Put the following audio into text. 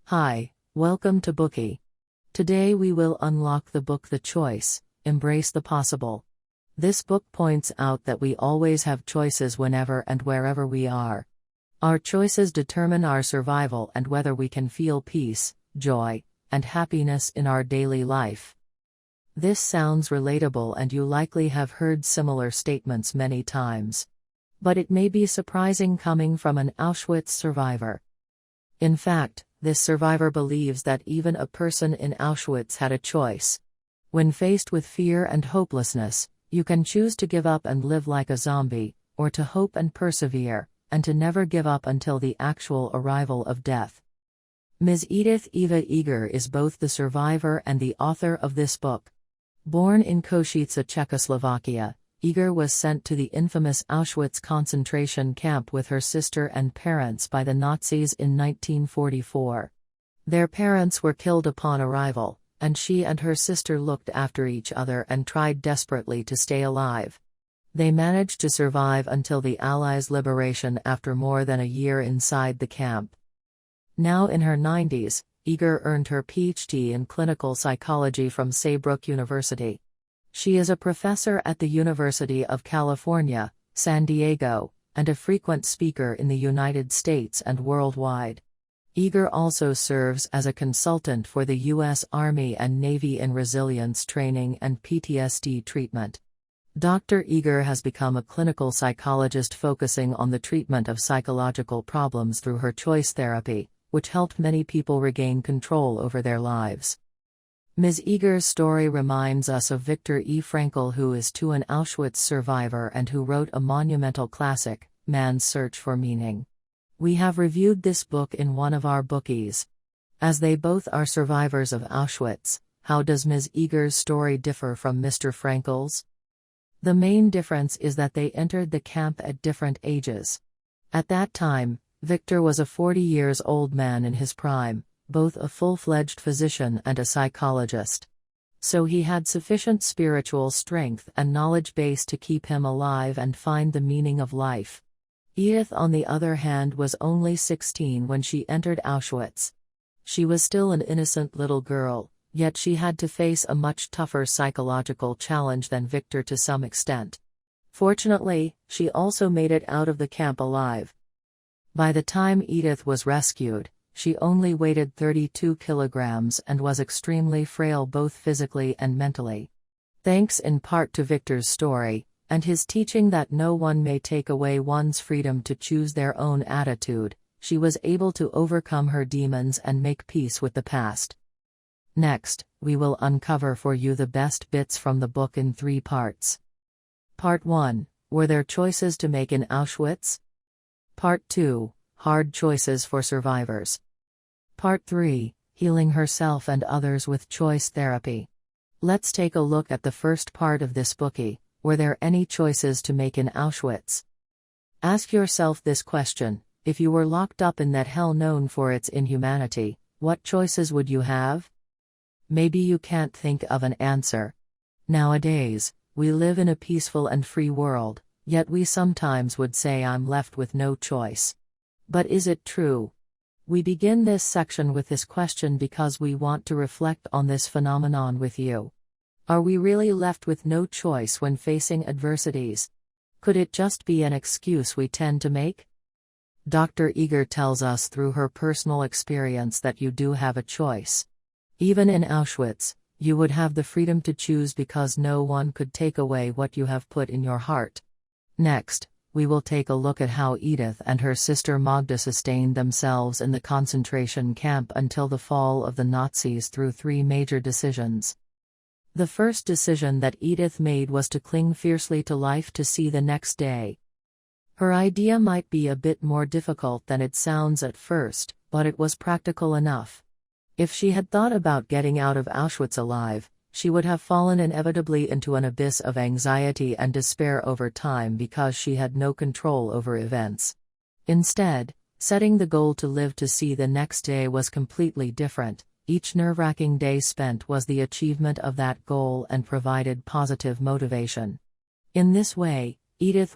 Hi, welcome to Bookie. Today we will unlock the book The Choice, Embrace the Possible. This book points out that we always have choices whenever and wherever we are. Our choices determine our survival and whether we can feel peace, joy, and happiness in our daily life. This sounds relatable and you likely have heard similar statements many times. But it may be surprising coming from an Auschwitz survivor. In fact, this survivor believes that even a person in Auschwitz had a choice. When faced with fear and hopelessness, you can choose to give up and live like a zombie, or to hope and persevere, and to never give up until the actual arrival of death. Ms. Edith Eva Eger is both the survivor and the author of this book. Born in Košice, Czechoslovakia, Eger was sent to the infamous Auschwitz concentration camp with her sister and parents by the Nazis in 1944. Their parents were killed upon arrival, and she and her sister looked after each other and tried desperately to stay alive. They managed to survive until the Allies' liberation after more than a year inside the camp. Now in her 90s, Eger earned her PhD in clinical psychology from Saybrook University. She is a professor at the University of California, San Diego, and a frequent speaker in the United States and worldwide. Eger also serves as a consultant for the U.S. Army and Navy in resilience training and PTSD treatment. Dr. Eger has become a clinical psychologist focusing on the treatment of psychological problems through her choice therapy, which helped many people regain control over their lives. Ms. Eger's story reminds us of Viktor E. Frankl, who is too an Auschwitz survivor and who wrote a monumental classic, Man's Search for Meaning. We have reviewed this book in one of our bookies. As they both are survivors of Auschwitz, how does Ms. Eger's story differ from Mr. Frankl's? The main difference is that they entered the camp at different ages. At that time, Viktor was a 40-year-old man in his prime, both a full-fledged physician and a psychologist. So he had sufficient spiritual strength and knowledge base to keep him alive and find the meaning of life. Edith, on the other hand, was only 16 when she entered Auschwitz. She was still an innocent little girl, yet she had to face a much tougher psychological challenge than Viktor to some extent. Fortunately, she also made it out of the camp alive. By the time Edith was rescued, she only weighed 32 kilograms and was extremely frail both physically and mentally. Thanks in part to Viktor's story, and his teaching that no one may take away one's freedom to choose their own attitude, she was able to overcome her demons and make peace with the past. Next, we will uncover for you the best bits from the book in 3 parts. Part 1, Were there choices to make in Auschwitz? Part 2, Hard choices for survivors. Part 3, Healing herself and others with choice therapy. Let's take a look at the first part of this bookie. Were there any choices to make in Auschwitz? Ask yourself this question: if you were locked up in that hell known for its inhumanity, what choices would you have? Maybe you can't think of an answer. Nowadays, we live in a peaceful and free world, yet we sometimes would say I'm left with no choice. But is it true? We begin this section with this question because we want to reflect on this phenomenon with you. Are we really left with no choice when facing adversities? Could it just be an excuse we tend to make? Dr. Eger tells us through her personal experience that you do have a choice. Even in Auschwitz, you would have the freedom to choose because no one could take away what you have put in your heart. Next, we will take a look at how Edith and her sister Magda sustained themselves in the concentration camp until the fall of the Nazis through 3 major decisions. The first decision that Edith made was to cling fiercely to life to see the next day. Her idea might be a bit more difficult than it sounds at first, but it was practical enough. If she had thought about getting out of Auschwitz alive, she would have fallen inevitably into an abyss of anxiety and despair over time because she had no control over events. Instead, setting the goal to live to see the next day was completely different. Each nerve-wracking day spent was the achievement of that goal and provided positive motivation. In this way, Edith